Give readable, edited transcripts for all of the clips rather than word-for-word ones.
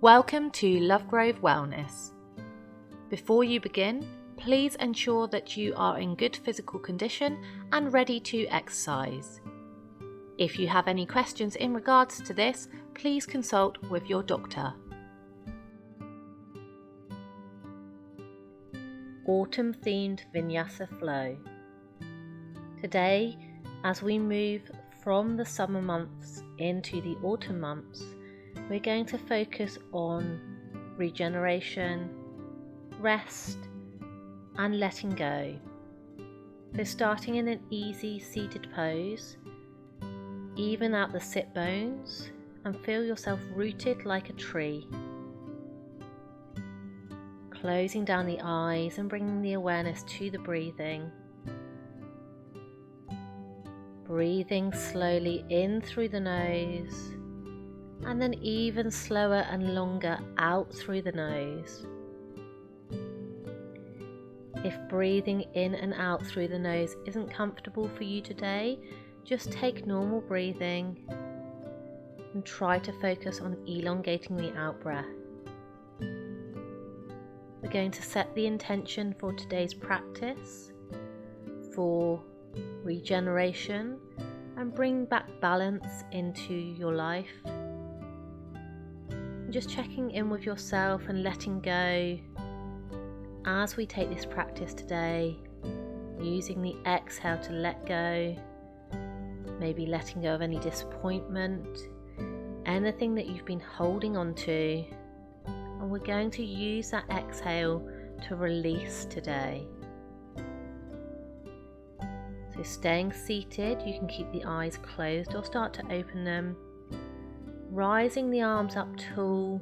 Welcome to Lovegrove Wellness. Before you begin, please ensure that you are in good physical condition and ready to exercise. If you have any questions in regards to this, please consult with your doctor. Autumn themed vinyasa flow. Today, as we move from the summer months into the autumn months, we're going to focus on regeneration, rest, and letting go. So starting in an easy seated pose, even out the sit bones and feel yourself rooted like a tree. Closing down the eyes and bringing the awareness to the breathing. Breathing slowly in through the nose, and then even slower and longer out through the nose. If breathing in and out through the nose isn't comfortable for you today, just take normal breathing and try to focus on elongating the out breath. We're going to set the intention for today's practice for regeneration and bring back balance into your life. Just checking in with yourself and letting go as we take this practice today, using the exhale to let go, maybe letting go of any disappointment, anything that you've been holding on to, and we're going to use that exhale to release today. So staying seated, you can keep the eyes closed or start to open them. Rising the arms up tall,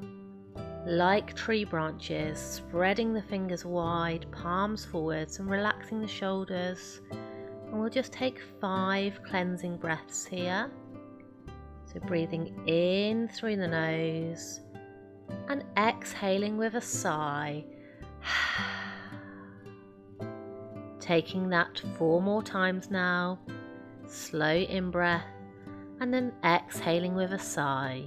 like tree branches, spreading the fingers wide, palms forwards, and relaxing the shoulders. And we'll just take 5 cleansing breaths here. So breathing in through the nose and exhaling with a sigh. Taking that 4 more times now. Slow in breath. And then exhaling with a sigh.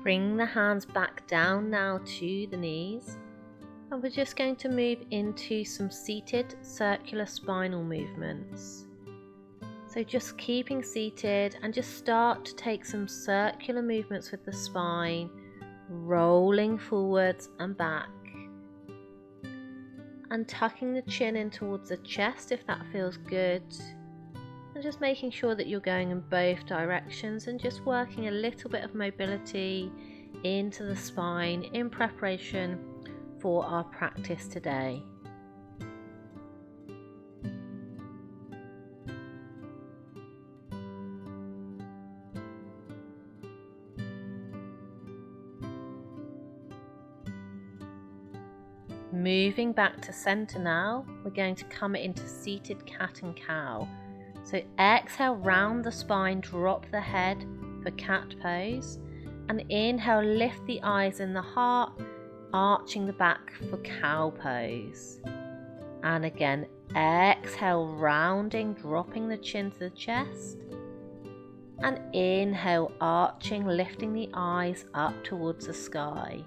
Bring the hands back down now to the knees, and we're just going to move into some seated circular spinal movements. So just keeping seated and just start to take some circular movements with the spine, rolling forwards and back, and tucking the chin in towards the chest if that feels good. And just making sure that you're going in both directions and just working a little bit of mobility into the spine in preparation for our practice today. Moving back to center now, we're going to come into seated cat and cow. So exhale, round the spine, drop the head for cat pose, and inhale, lift the eyes and the heart, arching the back for cow pose. And again, exhale, rounding, dropping the chin to the chest, and inhale, arching, lifting the eyes up towards the sky.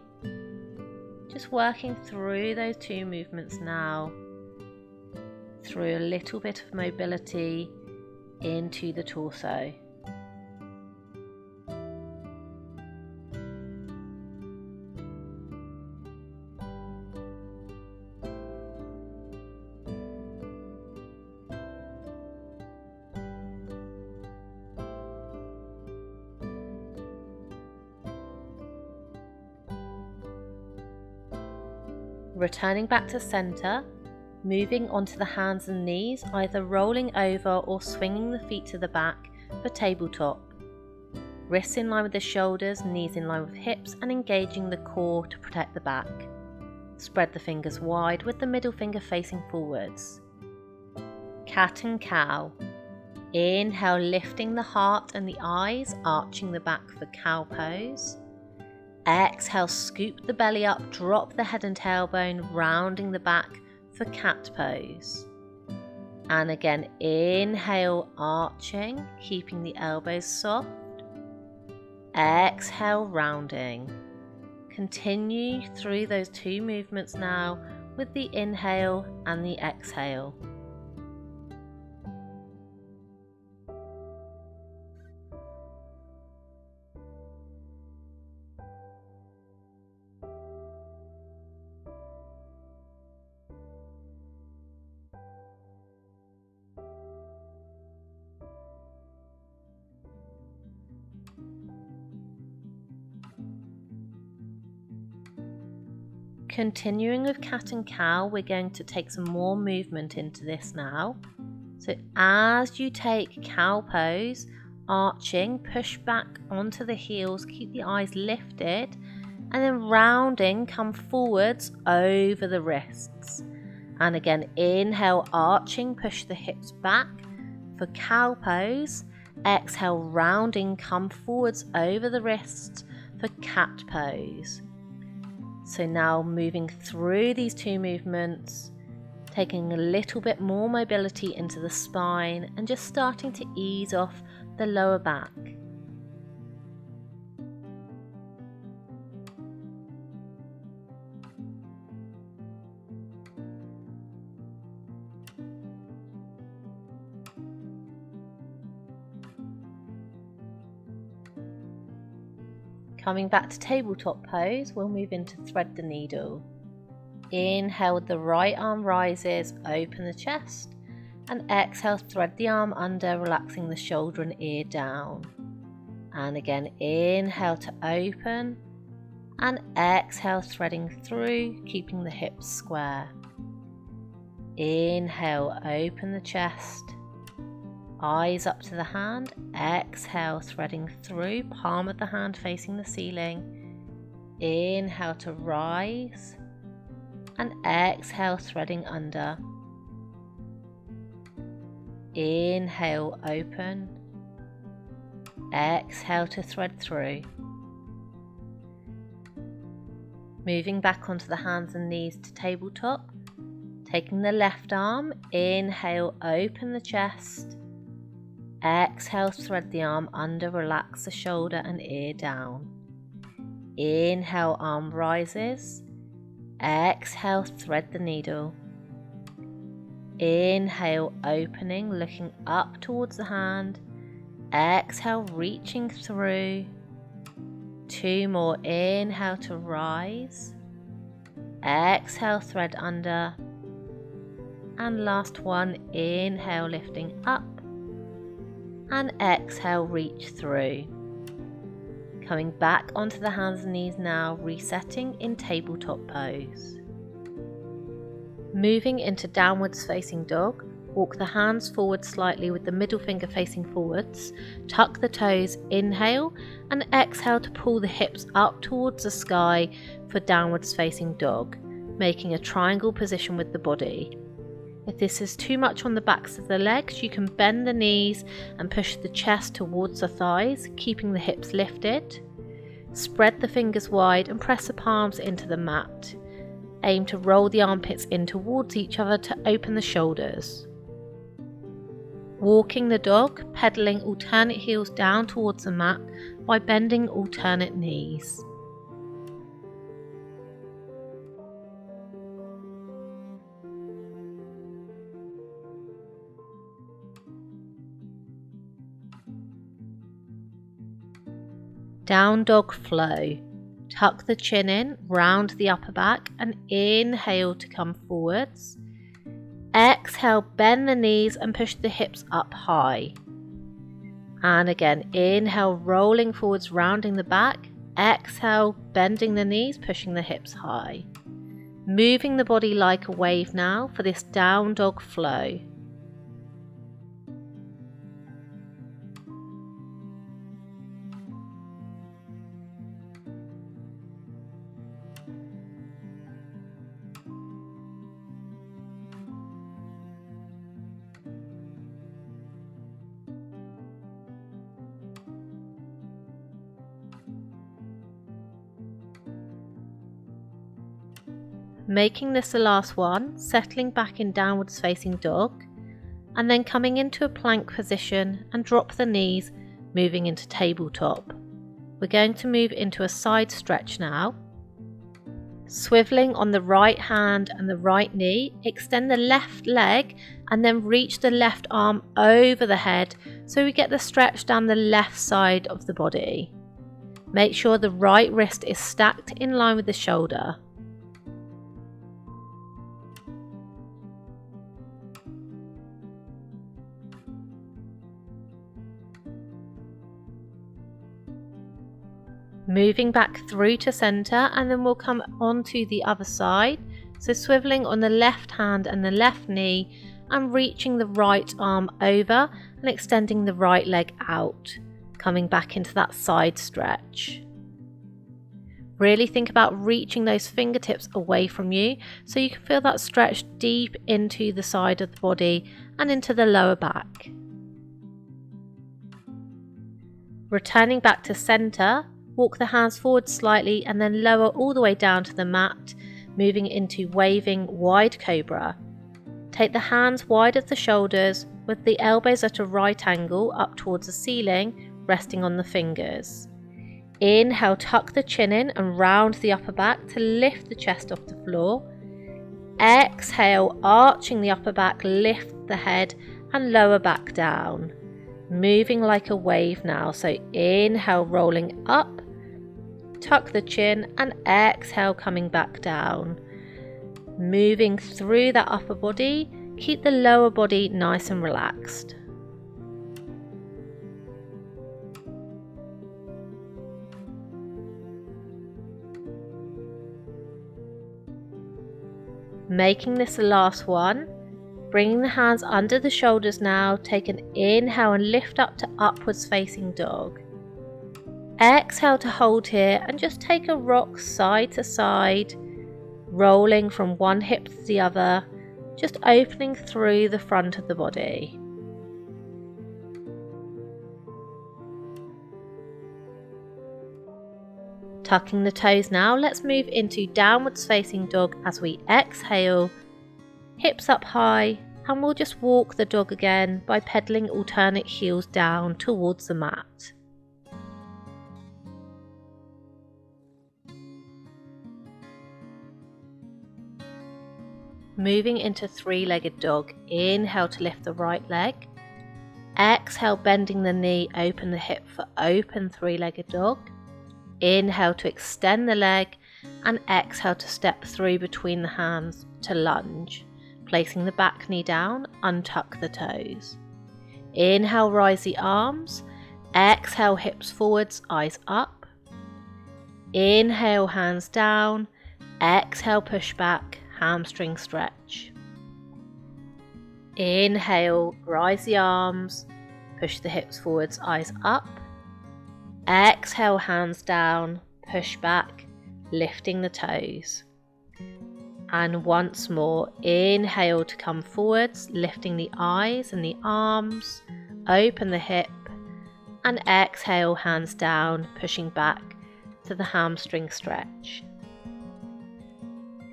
Just working through those 2 movements now, through a little bit of mobility into the torso. Returning back to center, moving onto the hands and knees, either rolling over or swinging the feet to the back for tabletop. Wrists in line with the shoulders, knees in line with hips, and engaging the core to protect the back. Spread the fingers wide with the middle finger facing forwards. Cat and cow. Inhale, lifting the heart and the eyes, arching the back for cow pose. Exhale, scoop the belly up, drop the head and tailbone, rounding the back for cat pose. And again, inhale, arching, keeping the elbows soft. Exhale, rounding. Continue through those two movements now with the inhale and the exhale. Continuing with cat and cow, we're going to take some more movement into this now. So as you take cow pose, arching, push back onto the heels, keep the eyes lifted, and then rounding, come forwards over the wrists. And again, inhale, arching, push the hips back for cow pose. Exhale, rounding, come forwards over the wrists for cat pose. So now moving through these two movements, taking a little bit more mobility into the spine and just starting to ease off the lower back. Coming back to tabletop pose, we'll move into thread the needle. Inhale with the right arm rises, open the chest, and exhale, thread the arm under, relaxing the shoulder and ear down. And again, inhale to open, and exhale, threading through, keeping the hips square. Inhale, open the chest, eyes up to the hand. Exhale, threading through, palm of the hand facing the ceiling. Inhale to rise, and exhale, threading under. Inhale, open. Exhale to thread through. Moving back onto the hands and knees to tabletop. Taking the left arm, inhale, open the chest. Exhale, thread the arm under, relax the shoulder and ear down. Inhale, arm rises. Exhale, thread the needle. Inhale, opening, looking up towards the hand. Exhale, reaching through. Two more. Inhale to rise. Exhale, thread under. And last one. Inhale, lifting up. And exhale, reach through. Coming back onto the hands and knees now, resetting in tabletop pose. Moving into downwards facing dog, walk the hands forward slightly with the middle finger facing forwards, tuck the toes, inhale, and exhale to pull the hips up towards the sky for downwards facing dog, making a triangle position with the body. If this is too much on the backs of the legs, you can bend the knees and push the chest towards the thighs, keeping the hips lifted. Spread the fingers wide and press the palms into the mat. Aim to roll the armpits in towards each other to open the shoulders. Walking the dog, pedaling alternate heels down towards the mat by bending alternate knees. Down dog flow. Tuck the chin in, round the upper back and inhale to come forwards. Exhale, bend the knees and push the hips up high. And again, inhale, rolling forwards, rounding the back. Exhale, bending the knees, pushing the hips high. Moving the body like a wave now for this down dog flow. Making this the last one, settling back in downwards facing dog, and then coming into a plank position and drop the knees, moving into tabletop. We're going to move into a side stretch now. Swiveling on the right hand and the right knee, extend the left leg and then reach the left arm over the head so we get the stretch down the left side of the body. Make sure the right wrist is stacked in line with the shoulder. Moving back through to centre, and then we'll come onto the other side. So swiveling on the left hand and the left knee and reaching the right arm over and extending the right leg out, coming back into that side stretch. Really think about reaching those fingertips away from you so you can feel that stretch deep into the side of the body and into the lower back. Returning back to centre, walk the hands forward slightly and then lower all the way down to the mat, moving into waving wide cobra. Take the hands wide of the shoulders with the elbows at a right angle up towards the ceiling, resting on the fingers. Inhale, tuck the chin in and round the upper back to lift the chest off the floor. Exhale, arching the upper back, lift the head and lower back down. Moving like a wave now, so inhale, rolling up, tuck the chin and exhale, coming back down. Moving through that upper body, keep the lower body nice and relaxed. Making this the last one, bringing the hands under the shoulders now, take an inhale and lift up to upwards facing dog. Exhale to hold here and just take a rock side to side, rolling from one hip to the other, just opening through the front of the body. Tucking the toes now, let's move into downwards facing dog as we exhale, hips up high, and we'll just walk the dog again by pedaling alternate heels down towards the mat. Moving into three-legged dog, inhale to lift the right leg, exhale bending the knee, open the hip for open three-legged dog, inhale to extend the leg and exhale to step through between the hands to lunge, placing the back knee down, untuck the toes. Inhale, rise the arms, exhale hips forwards, eyes up, inhale hands down, exhale push back, hamstring stretch. Inhale, rise the arms, push the hips forwards, eyes up. Exhale, hands down, push back, lifting the toes. And once more, inhale to come forwards, lifting the eyes and the arms, open the hip, and exhale, hands down, pushing back to the hamstring stretch.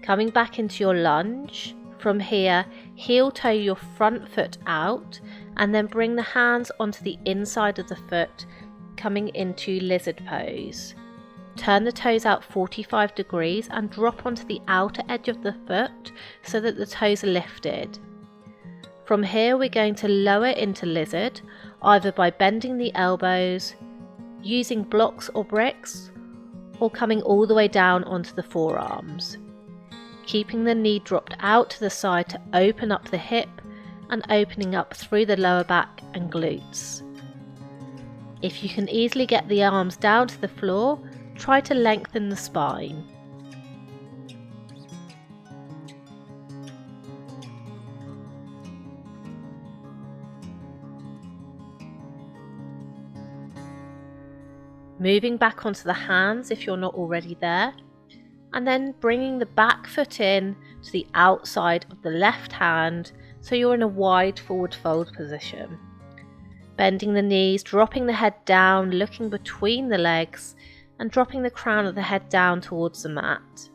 Coming back into your lunge, from here, heel toe your front foot out and then bring the hands onto the inside of the foot, coming into lizard pose. Turn the toes out 45 degrees and drop onto the outer edge of the foot so that the toes are lifted. From here, we're going to lower into lizard, either by bending the elbows, using blocks or bricks, or coming all the way down onto the forearms. Keeping the knee dropped out to the side to open up the hip and opening up through the lower back and glutes. If you can easily get the arms down to the floor, try to lengthen the spine. Moving back onto the hands if you're not already there, and then bringing the back foot in to the outside of the left hand so you're in a wide forward fold position. Bending the knees, dropping the head down, looking between the legs and dropping the crown of the head down towards the mat.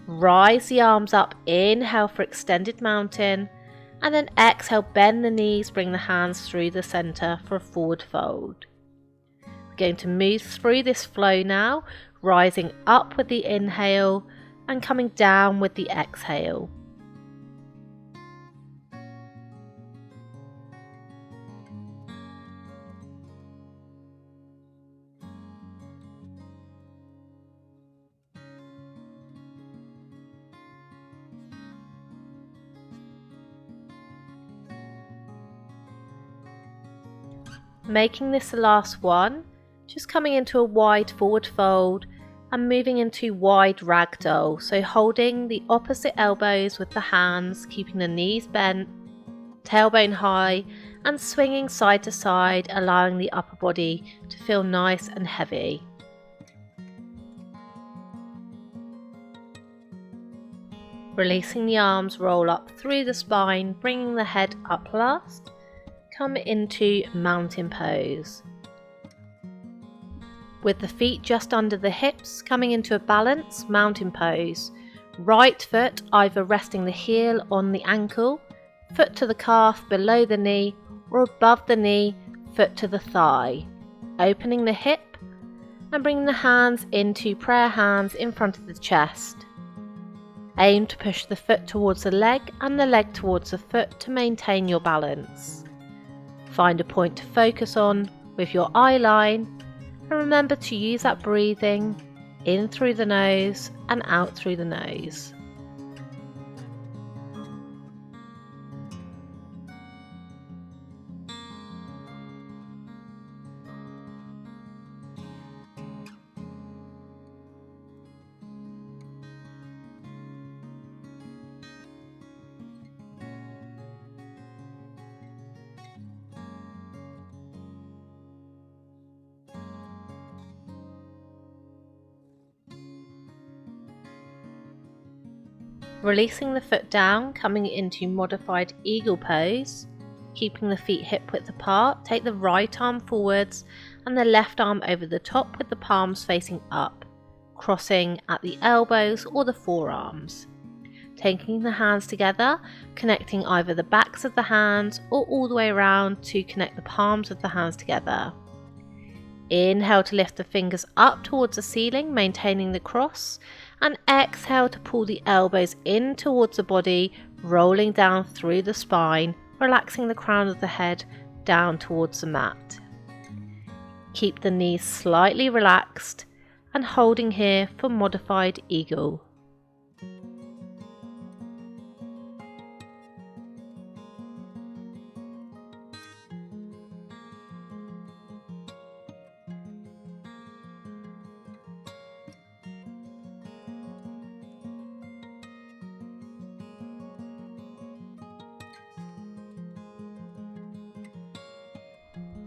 Rise the arms up, inhale for extended mountain, and then exhale, bend the knees, bring the hands through the center for a forward fold. We're going to move through this flow now, rising up with the inhale and coming down with the exhale. Making this the last one, just coming into a wide forward fold and moving into wide ragdoll, so holding the opposite elbows with the hands, keeping the knees bent, tailbone high, and swinging side to side, allowing the upper body to feel nice and heavy. Releasing the arms, roll up through the spine, bringing the head up last. Come into mountain pose. With the feet just under the hips, coming into a balanced mountain pose. Right foot either resting the heel on the ankle, foot to the calf below the knee, or above the knee, foot to the thigh. Opening the hip and bringing the hands into prayer hands in front of the chest. Aim to push the foot towards the leg and the leg towards the foot to maintain your balance. Find a point to focus on with your eye line, and remember to use that breathing in through the nose and out through the nose. Releasing the foot down, coming into modified eagle pose, keeping the feet hip width apart. Take the right arm forwards and the left arm over the top with the palms facing up, crossing at the elbows or the forearms. Taking the hands together, connecting either the backs of the hands or all the way around to connect the palms of the hands together. Inhale to lift the fingers up towards the ceiling, maintaining the cross, and exhale to pull the elbows in towards the body, rolling down through the spine, relaxing the crown of the head down towards the mat. Keep the knees slightly relaxed and holding here for modified eagle.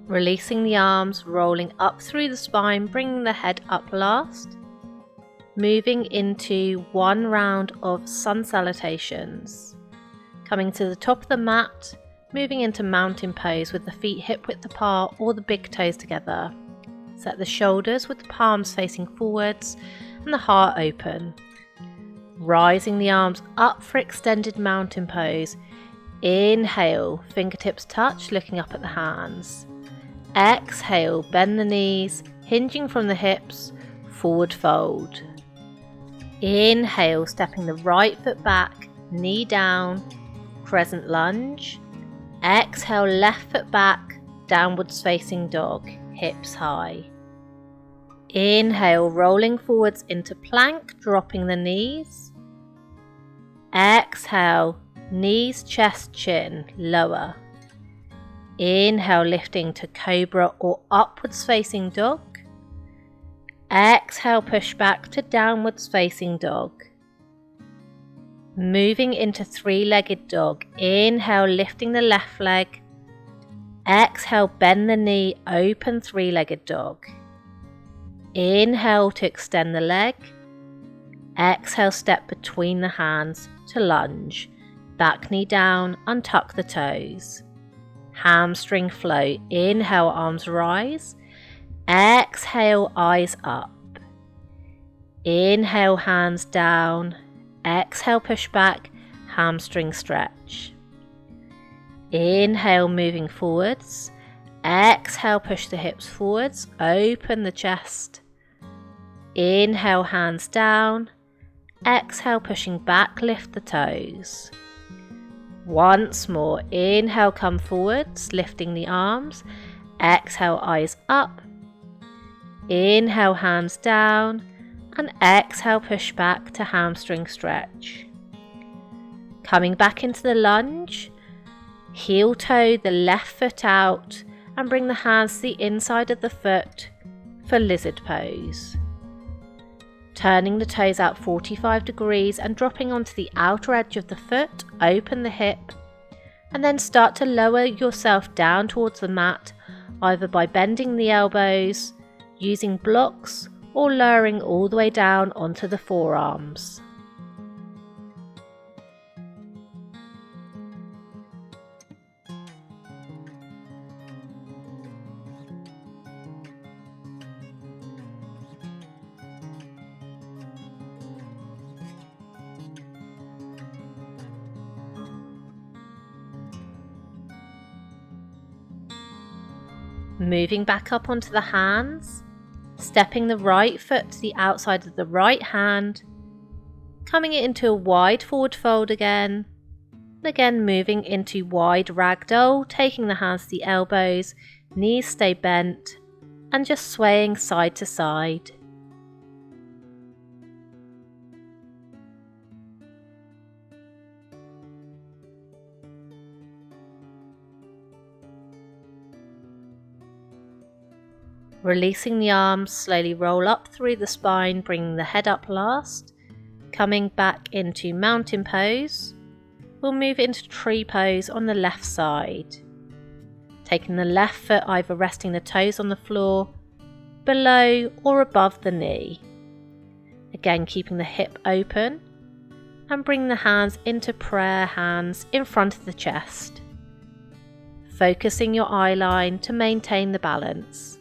Releasing the arms, rolling up through the spine, bringing the head up last. Moving into one round of sun salutations. Coming to the top of the mat, moving into mountain pose with the feet hip width apart or the big toes together. Set the shoulders with the palms facing forwards and the heart open. Rising the arms up for extended mountain pose. Inhale, fingertips touch, looking up at the hands. Exhale, bend the knees, hinging from the hips, forward fold. Inhale, stepping the right foot back, knee down, crescent lunge. Exhale, left foot back, downwards facing dog, hips high. Inhale, rolling forwards into plank, dropping the knees. Exhale, knees, chest, chin, lower. Inhale, lifting to cobra or upwards facing dog. Exhale, push back to downwards facing dog. Moving into three-legged dog. Inhale, lifting the left leg. Exhale, bend the knee, open three-legged dog. Inhale to extend the leg. Exhale, step between the hands to lunge. Back knee down, untuck the toes. Hamstring flow. Inhale, arms rise. Exhale, eyes up. Inhale, hands down. exhale, push back, hamstring stretch. Inhale, moving forwards. Exhale, push the hips forwards, open the chest. Inhale, hands down. Exhale, pushing back, lift the toes. Once more, inhale, come forwards, lifting the arms. Exhale, eyes up. Inhale, hands down. And exhale, push back to hamstring stretch. Coming back into the lunge, heel toe the left foot out and bring the hands to the inside of the foot for lizard pose. Turning the toes out 45 degrees and dropping onto the outer edge of the foot, open the hip, and then start to lower yourself down towards the mat, either by bending the elbows, using blocks, or lowering all the way down onto the forearms. Moving back up onto the hands, stepping the right foot to the outside of the right hand, coming it into a wide forward fold again, and again moving into wide ragdoll, taking the hands to the elbows, knees stay bent, and just swaying side to side. Releasing the arms, slowly roll up through the spine, bringing the head up last. Coming back into mountain pose, we'll move into tree pose on the left side. Taking the left foot either resting the toes on the floor, below or above the knee. Again keeping the hip open and bring the hands into prayer hands in front of the chest. Focusing your eye line to maintain the balance.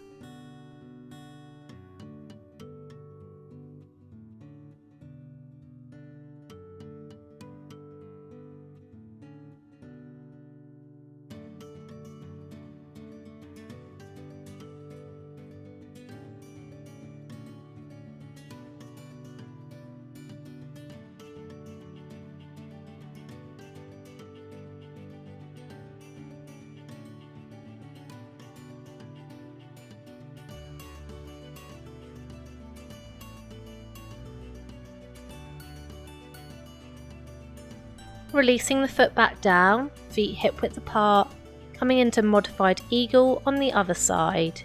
Releasing the foot back down, feet hip width apart, coming into modified eagle on the other side.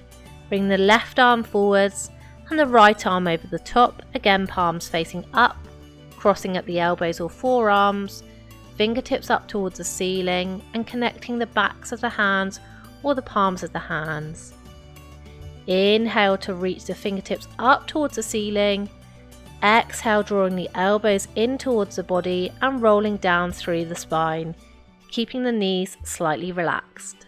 Bring the left arm forwards and the right arm over the top, again palms facing up, crossing at the elbows or forearms, fingertips up towards the ceiling and connecting the backs of the hands or the palms of the hands. Inhale to reach the fingertips up towards the ceiling. Exhale, drawing the elbows in towards the body and rolling down through the spine, keeping the knees slightly relaxed.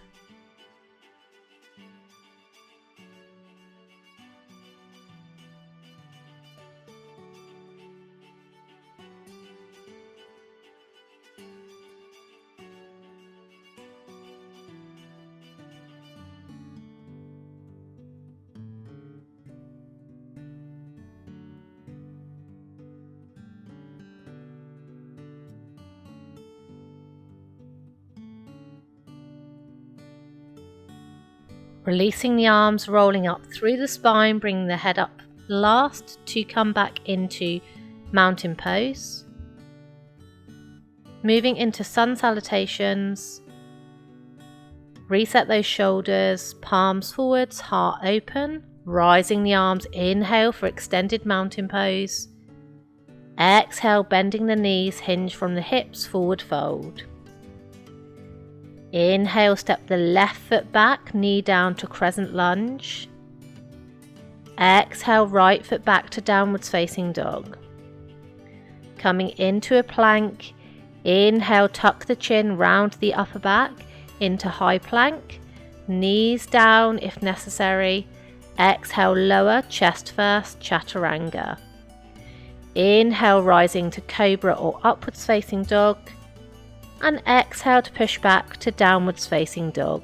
Releasing the arms, rolling up through the spine, bringing the head up last to come back into mountain pose. Moving into sun salutations. Reset those shoulders, palms forwards, heart open. Rising the arms, inhale for extended mountain pose. Exhale, bending the knees, hinge from the hips, forward fold. Inhale, step the left foot back, knee down to crescent lunge. Exhale, right foot back to downwards facing dog. Coming into a plank, inhale, tuck the chin round the upper back into high plank, knees down if necessary. Exhale, lower, chest first, chaturanga. Inhale, rising to cobra or upwards facing dog, and exhale to push back to downwards facing dog.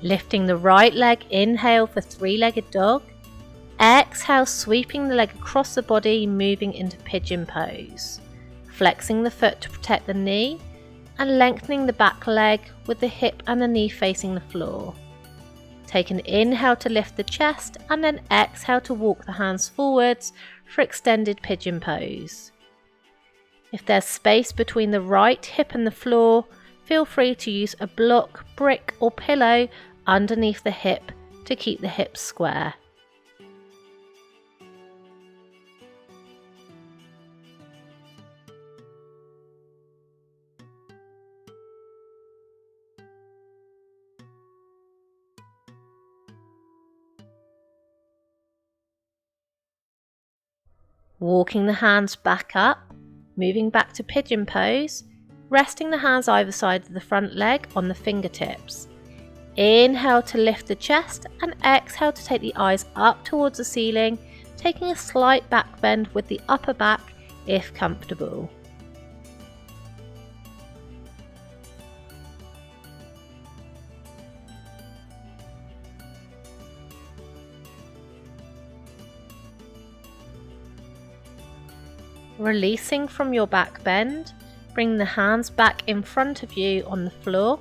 Lifting the right leg, inhale for three-legged dog. Exhale, sweeping the leg across the body, moving into pigeon pose. Flexing the foot to protect the knee and lengthening the back leg with the hip and the knee facing the floor. Take an inhale to lift the chest and then exhale to walk the hands forwards for extended pigeon pose. If there's space between the right hip and the floor, feel free to use a block, brick or pillow underneath the hip to keep the hips square. Walking the hands back up, moving back to pigeon pose, resting the hands either side of the front leg on the fingertips. Inhale to lift the chest and exhale to take the eyes up towards the ceiling, taking a slight back bend with the upper back if comfortable. Releasing from your back bend, bring the hands back in front of you on the floor,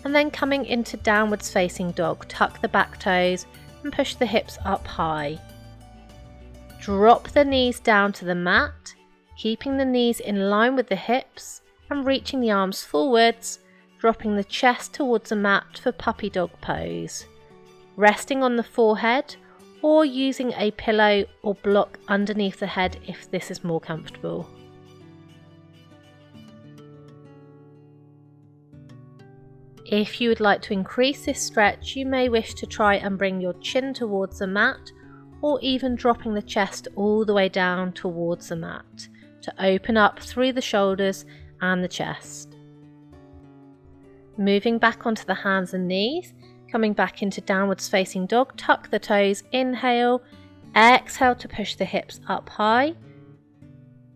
and then coming into downwards facing dog, tuck the back toes and push the hips up high. Drop the knees down to the mat, keeping the knees in line with the hips and reaching the arms forwards, dropping the chest towards the mat for puppy dog pose. Resting on the forehead or using a pillow or block underneath the head if this is more comfortable. If you would like to increase this stretch, you may wish to try and bring your chin towards the mat or even dropping the chest all the way down towards the mat to open up through the shoulders and the chest. Moving back onto the hands and knees, coming back into downwards facing dog, tuck the toes, inhale, exhale to push the hips up high.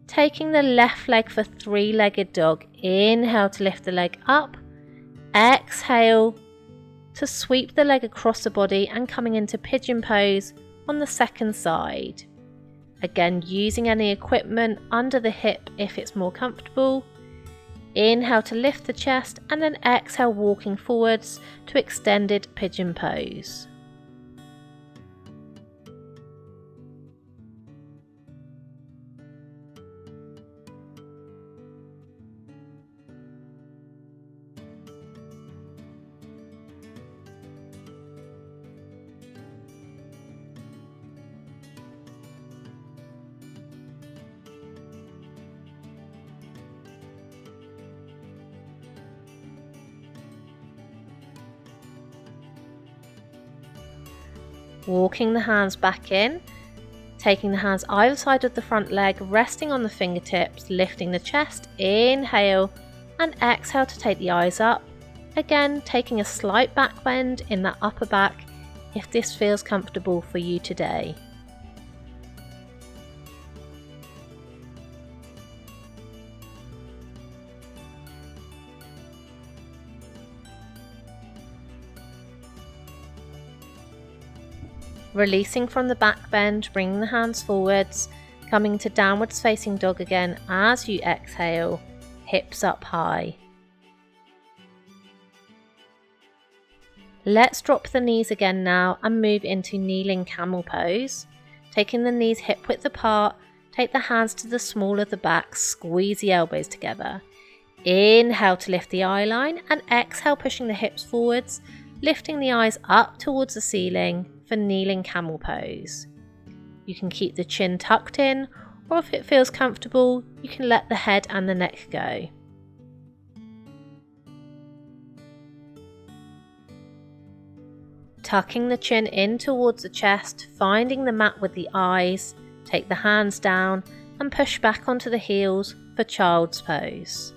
Taking the left leg for three-legged dog, inhale to lift the leg up, exhale to sweep the leg across the body and coming into pigeon pose on the second side. Again, using any equipment under the hip if it's more comfortable. Inhale to lift the chest and then exhale, walking forwards to extended pigeon pose. Walking the hands back in, taking the hands either side of the front leg, resting on the fingertips, lifting the chest, inhale and exhale to take the eyes up. Again, taking a slight back bend in that upper back if this feels comfortable for you today. Releasing from the back bend, bringing the hands forwards, coming to downwards facing dog again as you exhale, hips up high. Let's drop the knees again now and move into kneeling camel pose. Taking the knees hip width apart, take the hands to the small of the back, squeeze the elbows together. Inhale to lift the eye line and exhale, pushing the hips forwards, lifting the eyes up towards the ceiling for kneeling camel pose. You can keep the chin tucked in, or if it feels comfortable, you can let the head and the neck go. Tucking the chin in towards the chest, finding the mat with the eyes, take the hands down and push back onto the heels for child's pose.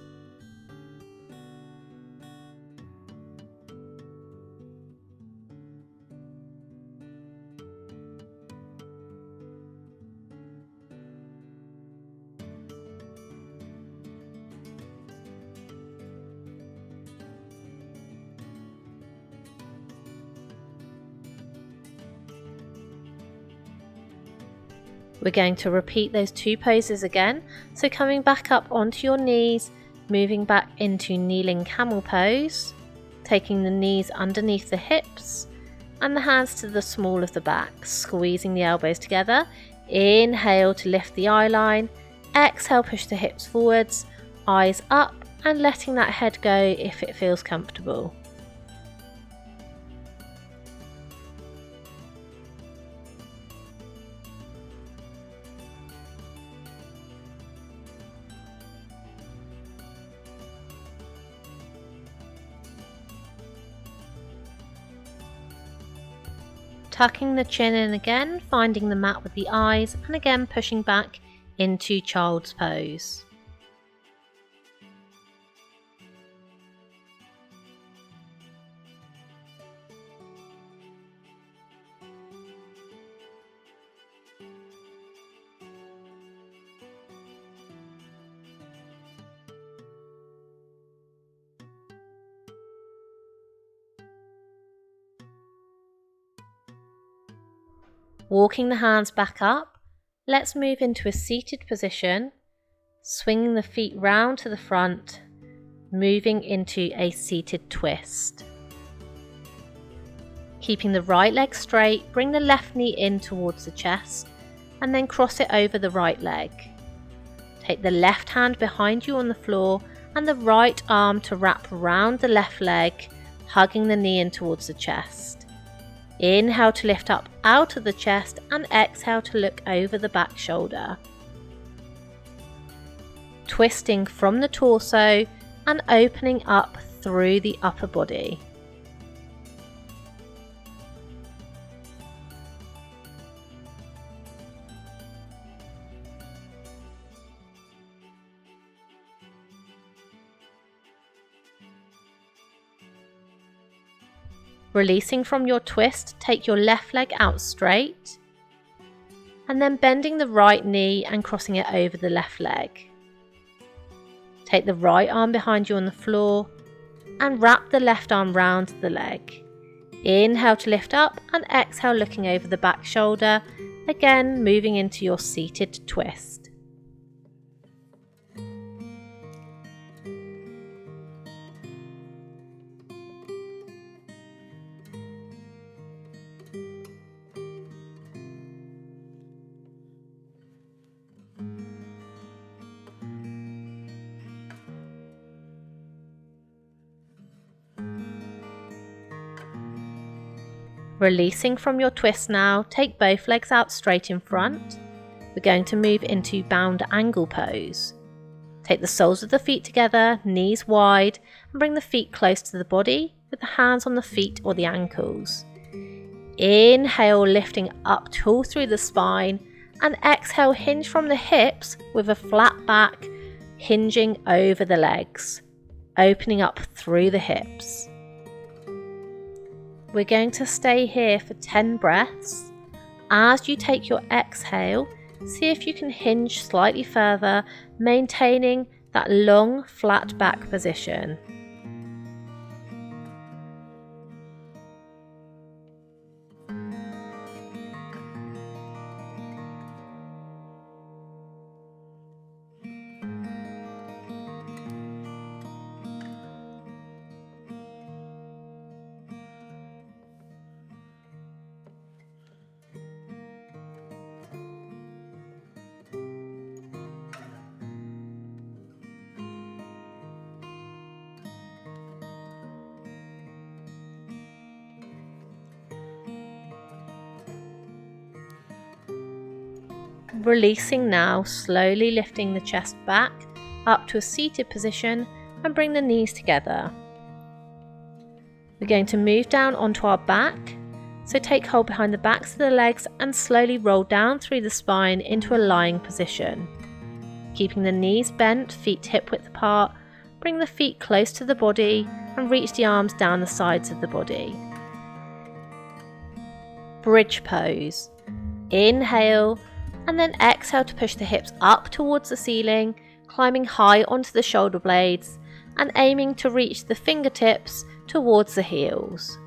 We're going to repeat those 2 poses again, so coming back up onto your knees, moving back into kneeling camel pose, taking the knees underneath the hips and the hands to the small of the back, squeezing the elbows together. Inhale to lift the eye line, exhale push the hips forwards, eyes up and letting that head go if it feels comfortable. Tucking the chin in again, finding the mat with the eyes, and again pushing back into child's pose. Walking the hands back up, let's move into a seated position, swinging the feet round to the front, moving into a seated twist. Keeping the right leg straight, bring the left knee in towards the chest and then cross it over the right leg. Take the left hand behind you on the floor and the right arm to wrap around the left leg, hugging the knee in towards the chest. Inhale to lift up out of the chest and exhale to look over the back shoulder. Twisting from the torso and opening up through the upper body. Releasing from your twist, take your left leg out straight and then bending the right knee and crossing it over the left leg. Take the right arm behind you on the floor and wrap the left arm round the leg. Inhale to lift up and exhale looking over the back shoulder, again moving into your seated twist. Releasing from your twist now, take both legs out straight in front. We're going to move into bound angle pose. Take the soles of the feet together, knees wide, and bring the feet close to the body with the hands on the feet or the ankles. Inhale, lifting up tall through the spine, and exhale, hinge from the hips with a flat back, hinging over the legs, opening up through the hips. We're going to stay here for 10 breaths. As you take your exhale, see if you can hinge slightly further, maintaining that long, flat back position. Releasing now, slowly lifting the chest back up to a seated position and bring the knees together. We're going to move down onto our back, so take hold behind the backs of the legs and slowly roll down through the spine into a lying position. Keeping the knees bent, feet hip width apart, bring the feet close to the body and reach the arms down the sides of the body. Bridge pose. Inhale and then exhale to push the hips up towards the ceiling, climbing high onto the shoulder blades and aiming to reach the fingertips towards the heels.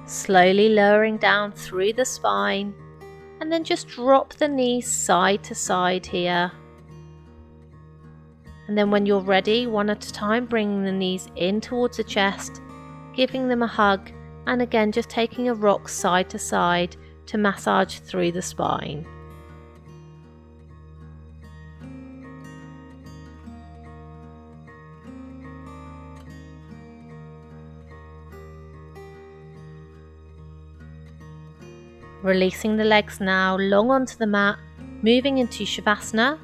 slowly lowering down through the spine, and then just drop the knees side to side here. And then when you're ready, one at a time, bringing the knees in towards the chest, giving them a hug, and again just taking a rock side to side to massage through the spine. Releasing the legs now long onto the mat, moving into Shavasana,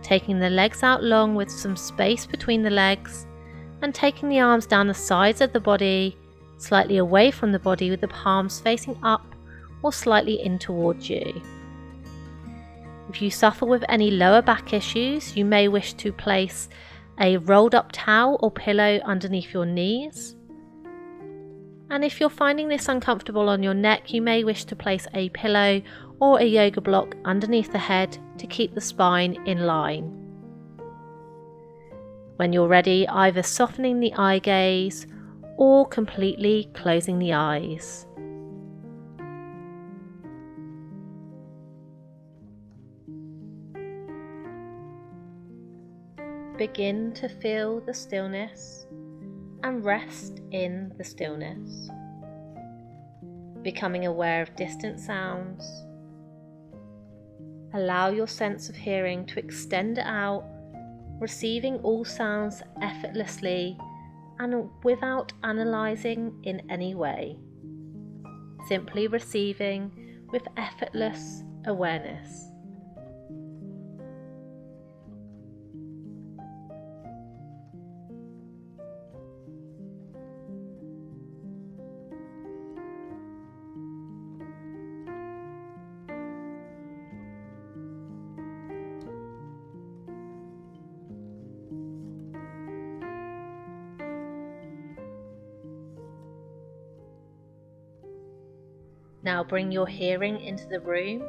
taking the legs out long with some space between the legs, and taking the arms down the sides of the body, slightly away from the body with the palms facing up or slightly in towards you. If you suffer with any lower back issues, you may wish to place a rolled up towel or pillow underneath your knees. And if you're finding this uncomfortable on your neck, you may wish to place a pillow or a yoga block underneath the head to keep the spine in line. When you're ready, either softening the eye gaze or completely closing the eyes. Begin to feel the stillness and rest in the stillness, becoming aware of distant sounds. Allow your sense of hearing to extend out, receiving all sounds effortlessly and without analysing in any way, simply receiving with effortless awareness. Now bring your hearing into the room,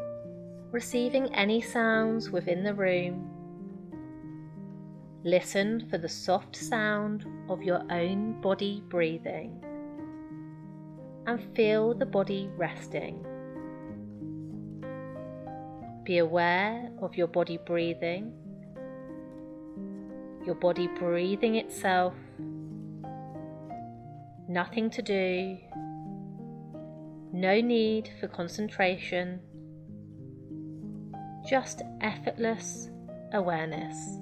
receiving any sounds within the room. Listen for the soft sound of your own body breathing, and feel the body resting. Be aware of your body breathing itself. Nothing to do. No need for concentration, just effortless awareness.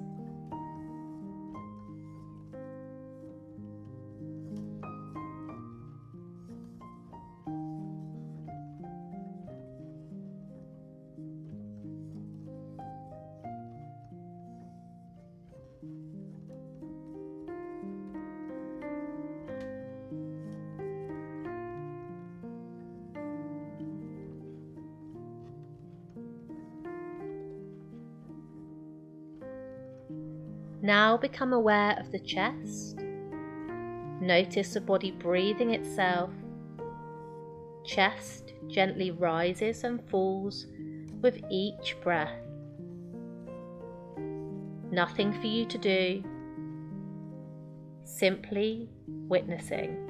Now become aware of the chest. Notice the body breathing itself. Chest gently rises and falls with each breath. Nothing for you to do, simply witnessing.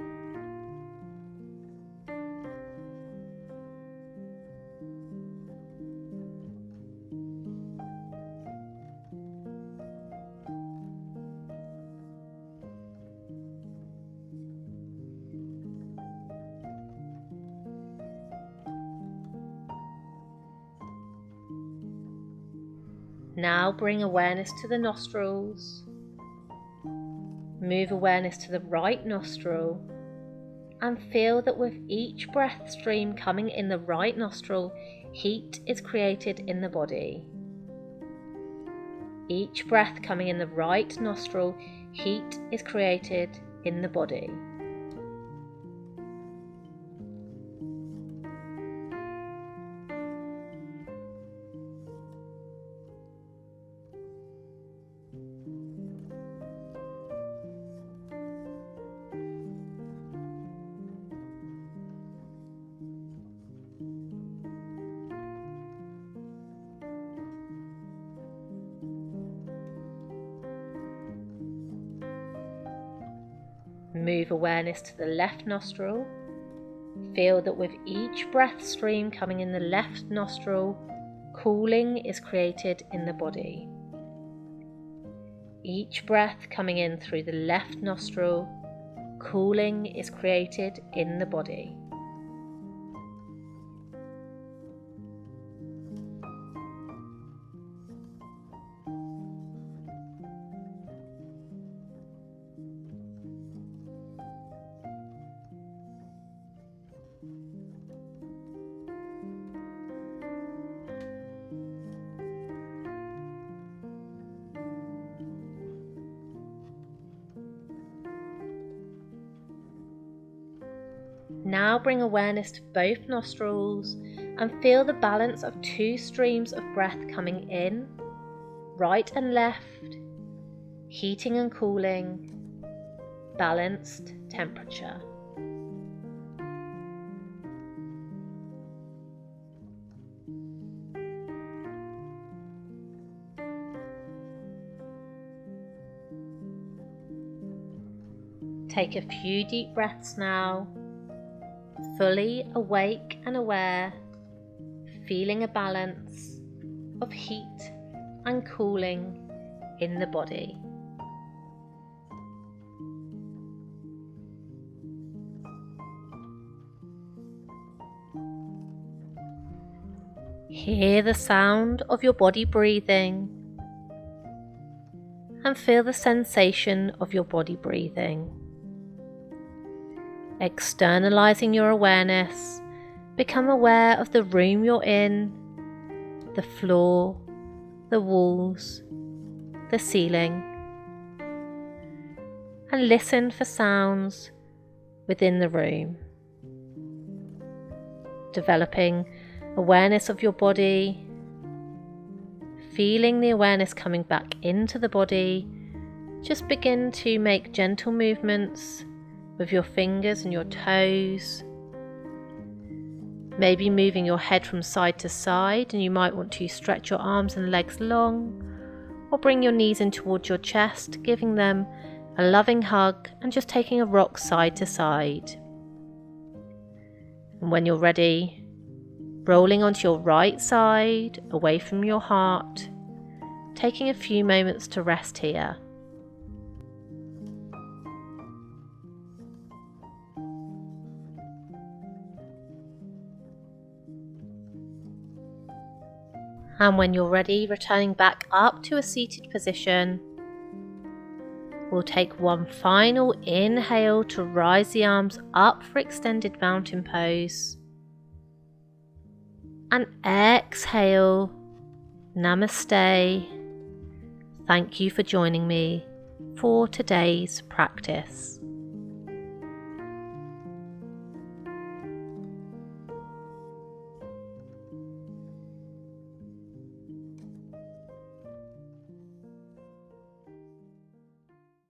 Now bring awareness to the nostrils. Move awareness to the right nostril and feel that with each breath stream coming in the right nostril, heat is created in the body. Each breath coming in the right nostril, heat is created in the body. Move awareness to the left nostril, Feel that with each breath stream coming in the left nostril, cooling is created in the body. Each breath coming in through the left nostril, cooling is created in the body. Now bring awareness to both nostrils and feel the balance of two streams of breath coming in, right and left, heating and cooling, balanced temperature. Take a few deep breaths now, fully awake and aware, feeling a balance of heat and cooling in the body. Hear the sound of your body breathing and feel the sensation of your body breathing. Externalizing your awareness, become aware of the room you're in, the floor, the walls, the ceiling, and listen for sounds within the room. Developing awareness of your body, feeling the awareness coming back into the body, just begin to make gentle movements with your fingers and your toes, maybe moving your head from side to side, and you might want to stretch your arms and legs long, or bring your knees in towards your chest, giving them a loving hug and just taking a rock side to side. And when you're ready, rolling onto your right side, away from your heart, taking a few moments to rest here. And when you're ready, returning back up to a seated position, we'll take one final inhale to rise the arms up for extended mountain pose. And exhale, namaste. Thank you for joining me for today's practice.